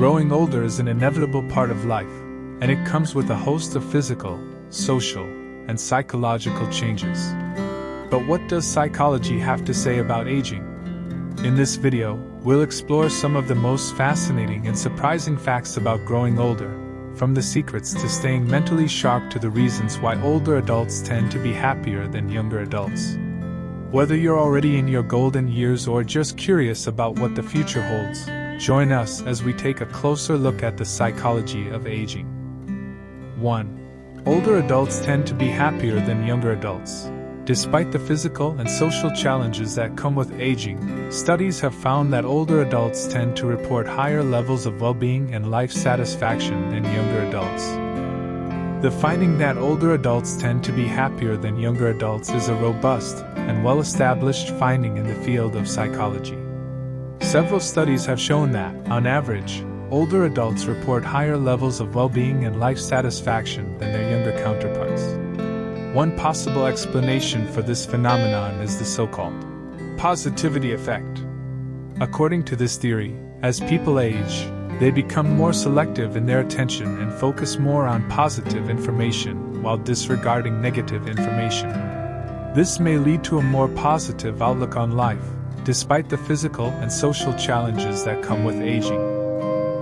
Growing older is an inevitable part of life, and it comes with a host of physical, social, and psychological changes. But what does psychology have to say about aging? In this video, we'll explore some of the most fascinating and surprising facts about growing older, from the secrets to staying mentally sharp to the reasons why older adults tend to be happier than younger adults. Whether you're already in your golden years or just curious about what the future holds, join us as we take a closer look at the psychology of aging. 1. Older adults tend to be happier than younger adults. Despite the physical and social challenges that come with aging, studies have found that older adults tend to report higher levels of well-being and life satisfaction than younger adults. The finding that older adults tend to be happier than younger adults is a robust and well-established finding in the field of psychology. Several studies have shown that, on average, older adults report higher levels of well-being and life satisfaction than their younger counterparts. One possible explanation for this phenomenon is the so-called positivity effect. According to this theory, as people age, they become more selective in their attention and focus more on positive information while disregarding negative information. This may lead to a more positive outlook on life, despite the physical and social challenges that come with aging.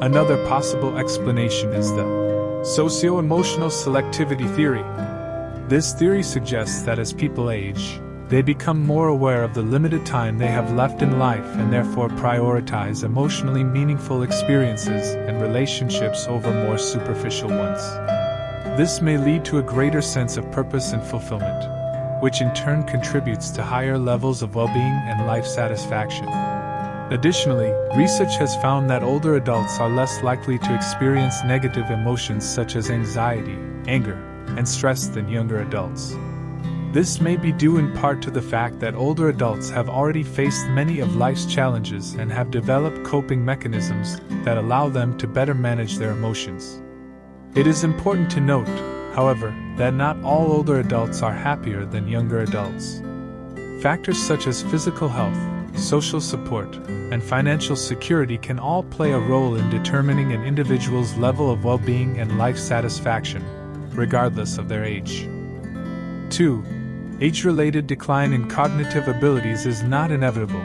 Another possible explanation is the socio-emotional selectivity theory. This theory suggests that as people age, they become more aware of the limited time they have left in life and therefore prioritize emotionally meaningful experiences and relationships over more superficial ones. This may lead to a greater sense of purpose and fulfillment, which in turn contributes to higher levels of well-being and life satisfaction. Additionally, research has found that older adults are less likely to experience negative emotions such as anxiety, anger, and stress than younger adults. This may be due in part to the fact that older adults have already faced many of life's challenges and have developed coping mechanisms that allow them to better manage their emotions. It is important to note, however, that not all older adults are happier than younger adults. Factors such as physical health, social support, and financial security can all play a role in determining an individual's level of well-being and life satisfaction, regardless of their age. 2. Age-related decline in cognitive abilities is not inevitable.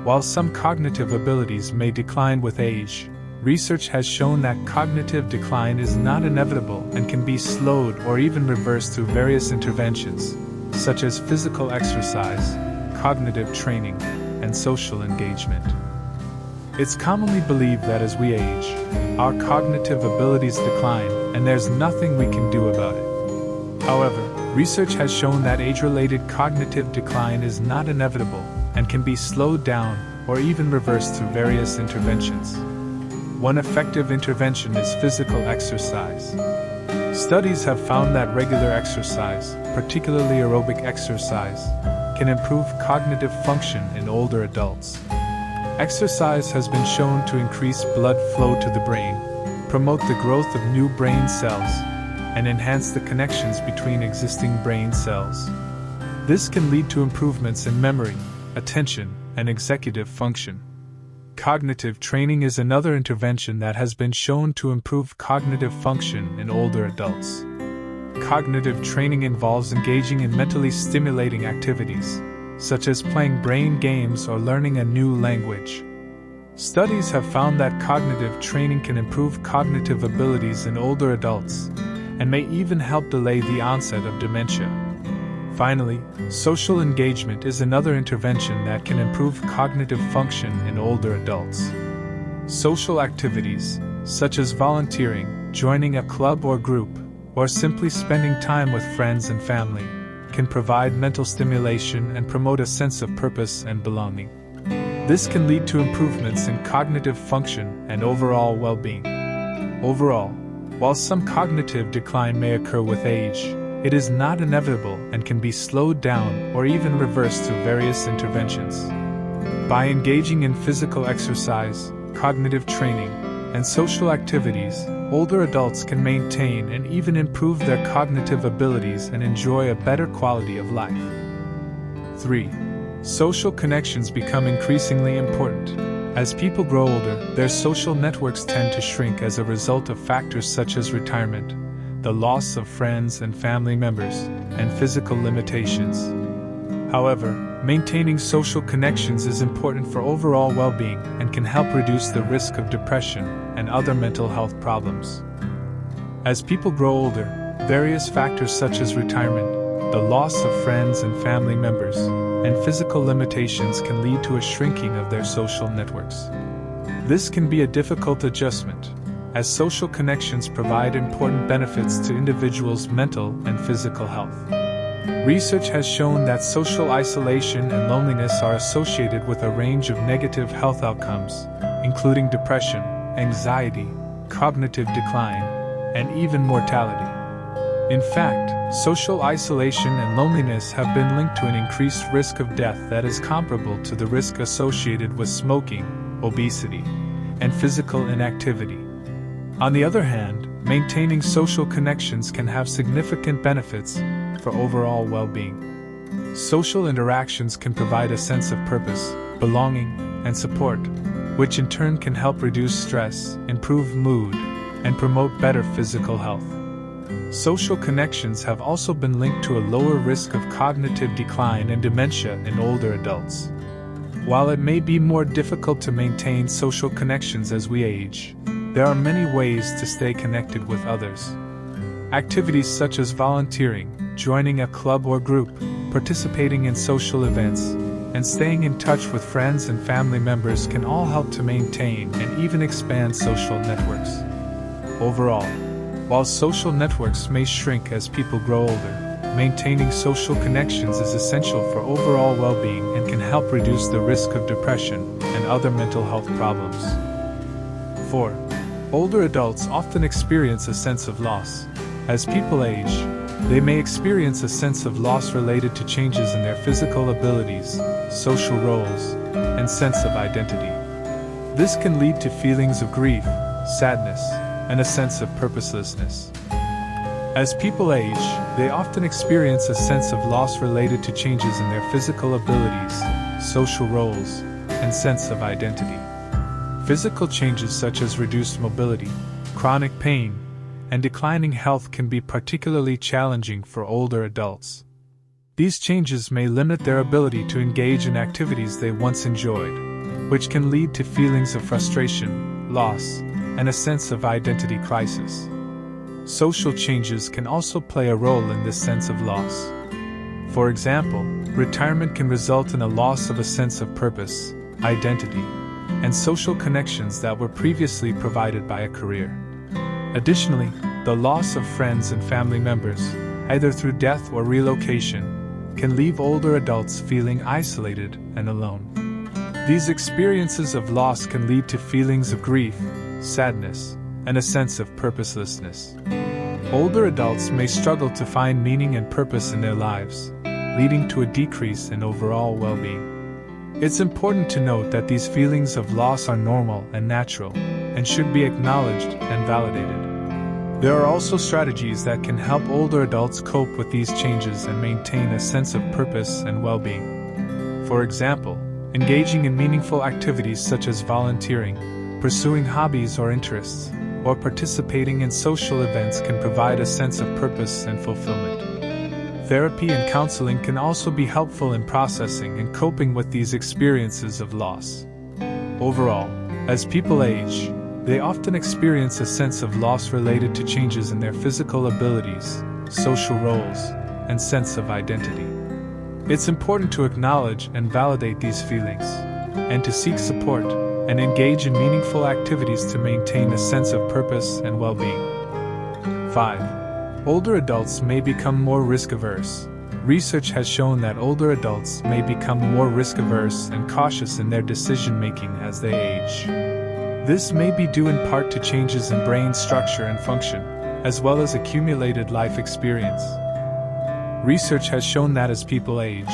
While some cognitive abilities may decline with age, research has shown that cognitive decline is not inevitable and can be slowed or even reversed through various interventions, such as physical exercise, cognitive training, and social engagement. It's commonly believed that as we age, our cognitive abilities decline, and there's nothing we can do about it. However, research has shown that age-related cognitive decline is not inevitable and can be slowed down or even reversed through various interventions. One effective intervention is physical exercise. Studies have found that regular exercise, particularly aerobic exercise, can improve cognitive function in older adults. Exercise has been shown to increase blood flow to the brain, promote the growth of new brain cells, and enhance the connections between existing brain cells. This can lead to improvements in memory, attention, and executive function. Cognitive training is another intervention that has been shown to improve cognitive function in older adults. Cognitive training involves engaging in mentally stimulating activities, such as playing brain games or learning a new language. Studies have found that cognitive training can improve cognitive abilities in older adults, and may even help delay the onset of dementia. Finally, social engagement is another intervention that can improve cognitive function in older adults. Social activities, such as volunteering, joining a club or group, or simply spending time with friends and family, can provide mental stimulation and promote a sense of purpose and belonging. This can lead to improvements in cognitive function and overall well-being. Overall, while some cognitive decline may occur with age, it is not inevitable and can be slowed down or even reversed through various interventions. By engaging in physical exercise, cognitive training, and social activities, older adults can maintain and even improve their cognitive abilities and enjoy a better quality of life. 3. Social connections become increasingly important. As people grow older, their social networks tend to shrink as a result of factors such as retirement, the loss of friends and family members, and physical limitations. However, maintaining social connections is important for overall well-being and can help reduce the risk of depression and other mental health problems. As people grow older, various factors such as retirement, the loss of friends and family members, and physical limitations can lead to a shrinking of their social networks. This can be a difficult adjustment, as social connections provide important benefits to individuals' mental and physical health. Research has shown that social isolation and loneliness are associated with a range of negative health outcomes, including depression, anxiety, cognitive decline, and even mortality. In fact, social isolation and loneliness have been linked to an increased risk of death that is comparable to the risk associated with smoking, obesity, and physical inactivity. On the other hand, maintaining social connections can have significant benefits for overall well-being. Social interactions can provide a sense of purpose, belonging, and support, which in turn can help reduce stress, improve mood, and promote better physical health. Social connections have also been linked to a lower risk of cognitive decline and dementia in older adults. While it may be more difficult to maintain social connections as we age, there are many ways to stay connected with others. Activities such as volunteering, joining a club or group, participating in social events, and staying in touch with friends and family members can all help to maintain and even expand social networks. Overall, while social networks may shrink as people grow older, maintaining social connections is essential for overall well-being and can help reduce the risk of depression and other mental health problems. 4. Older adults often experience a sense of loss. As people age, they may experience a sense of loss related to changes in their physical abilities, social roles, and sense of identity. This can lead to feelings of grief, sadness, and a sense of purposelessness. As people age, they often experience a sense of loss related to changes in their physical abilities, social roles, and sense of identity. Physical changes such as reduced mobility, chronic pain, and declining health can be particularly challenging for older adults. These changes may limit their ability to engage in activities they once enjoyed, which can lead to feelings of frustration, loss, and a sense of identity crisis. Social changes can also play a role in this sense of loss. For example, retirement can result in a loss of a sense of purpose, identity, and social connections that were previously provided by a career. Additionally, the loss of friends and family members, either through death or relocation, can leave older adults feeling isolated and alone. These experiences of loss can lead to feelings of grief, sadness, and a sense of purposelessness. Older adults may struggle to find meaning and purpose in their lives, leading to a decrease in overall well-being. It's important to note that these feelings of loss are normal and natural, and should be acknowledged and validated. There are also strategies that can help older adults cope with these changes and maintain a sense of purpose and well-being. For example, engaging in meaningful activities such as volunteering, pursuing hobbies or interests, or participating in social events can provide a sense of purpose and fulfillment. Therapy and counseling can also be helpful in processing and coping with these experiences of loss. Overall, as people age, they often experience a sense of loss related to changes in their physical abilities, social roles, and sense of identity. It's important to acknowledge and validate these feelings, and to seek support and engage in meaningful activities to maintain a sense of purpose and well-being. 5. Older adults may become more risk-averse. Research has shown that older adults may become more risk-averse and cautious in their decision-making as they age. This may be due in part to changes in brain structure and function, as well as accumulated life experience. Research has shown that as people age,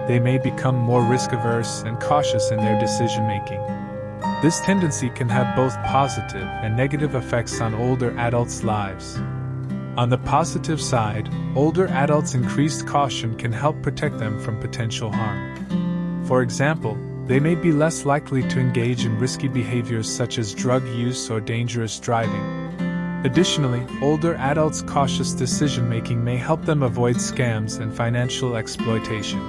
they may become more risk-averse and cautious in their decision-making. This tendency can have both positive and negative effects on older adults' lives. On the positive side, older adults' increased caution can help protect them from potential harm. For example, they may be less likely to engage in risky behaviors such as drug use or dangerous driving. Additionally, older adults' cautious decision-making may help them avoid scams and financial exploitation.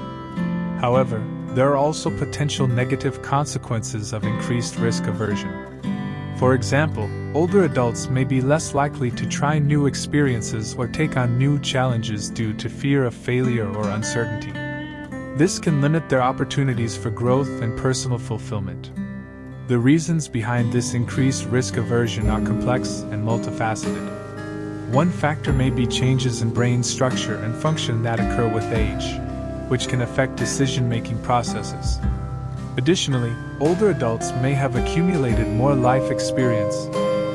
However, there are also potential negative consequences of increased risk aversion. For example, older adults may be less likely to try new experiences or take on new challenges due to fear of failure or uncertainty. This can limit their opportunities for growth and personal fulfillment. The reasons behind this increased risk aversion are complex and multifaceted. One factor may be changes in brain structure and function that occur with age, which can affect decision-making processes. Additionally, older adults may have accumulated more life experience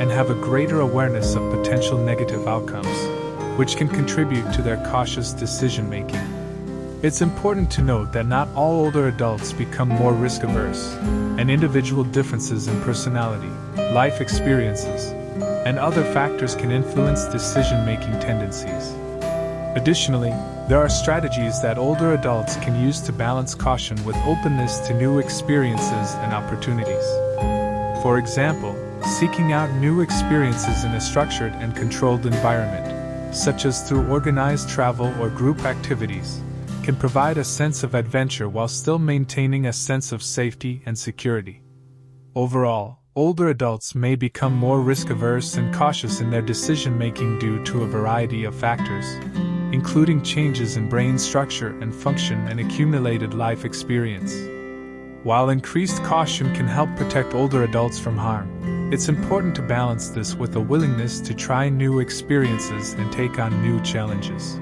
and have a greater awareness of potential negative outcomes, which can contribute to their cautious decision-making. It's important to note that not all older adults become more risk-averse, and individual differences in personality, life experiences, and other factors can influence decision-making tendencies. Additionally, there are strategies that older adults can use to balance caution with openness to new experiences and opportunities. For example, seeking out new experiences in a structured and controlled environment, such as through organized travel or group activities, can provide a sense of adventure while still maintaining a sense of safety and security. Overall, older adults may become more risk-averse and cautious in their decision-making due to a variety of factors, including changes in brain structure and function and accumulated life experience. While increased caution can help protect older adults from harm, it's important to balance this with a willingness to try new experiences and take on new challenges.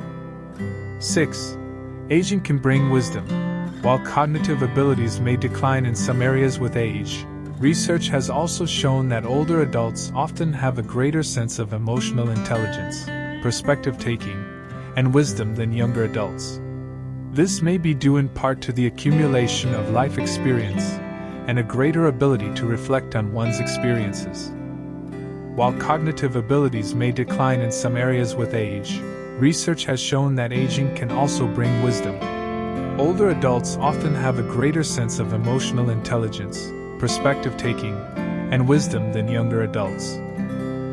6. Aging can bring wisdom. While cognitive abilities may decline in some areas with age, research has also shown that older adults often have a greater sense of emotional intelligence, perspective-taking, and wisdom than younger adults. This may be due in part to the accumulation of life experience and a greater ability to reflect on one's experiences. While cognitive abilities may decline in some areas with age, research has shown that aging can also bring wisdom. Older adults often have a greater sense of emotional intelligence, perspective-taking, and wisdom than younger adults.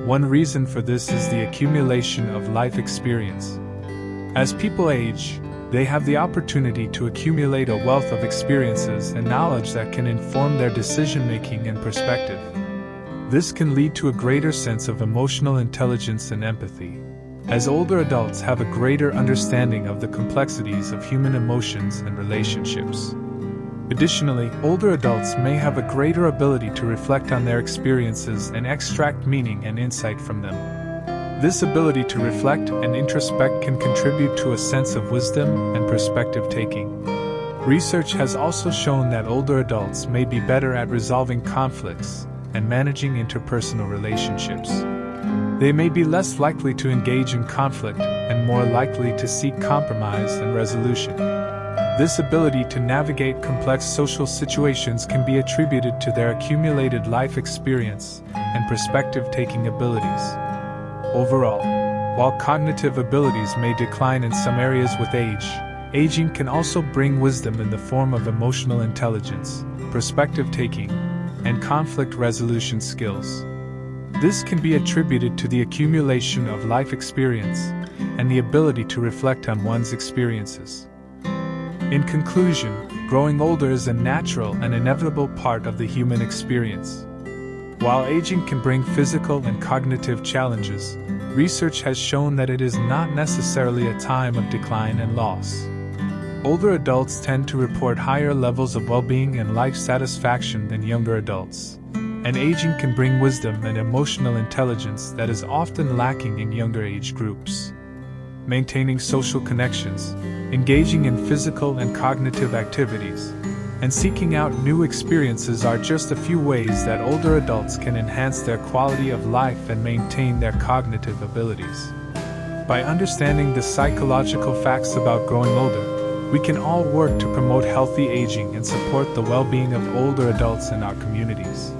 One reason for this is the accumulation of life experience. As people age, they have the opportunity to accumulate a wealth of experiences and knowledge that can inform their decision-making and perspective. This can lead to a greater sense of emotional intelligence and empathy, as older adults have a greater understanding of the complexities of human emotions and relationships. Additionally, older adults may have a greater ability to reflect on their experiences and extract meaning and insight from them. This ability to reflect and introspect can contribute to a sense of wisdom and perspective-taking. Research has also shown that older adults may be better at resolving conflicts and managing interpersonal relationships. They may be less likely to engage in conflict and more likely to seek compromise and resolution. This ability to navigate complex social situations can be attributed to their accumulated life experience and perspective-taking abilities. Overall, while cognitive abilities may decline in some areas with age, aging can also bring wisdom in the form of emotional intelligence, perspective-taking, and conflict resolution skills. This can be attributed to the accumulation of life experience and the ability to reflect on one's experiences. In conclusion, growing older is a natural and inevitable part of the human experience. While aging can bring physical and cognitive challenges, research has shown that it is not necessarily a time of decline and loss. Older adults tend to report higher levels of well-being and life satisfaction than younger adults. And aging can bring wisdom and emotional intelligence that is often lacking in younger age groups. Maintaining social connections, engaging in physical and cognitive activities, and seeking out new experiences are just a few ways that older adults can enhance their quality of life and maintain their cognitive abilities. By understanding the psychological facts about growing older, we can all work to promote healthy aging and support the well-being of older adults in our communities.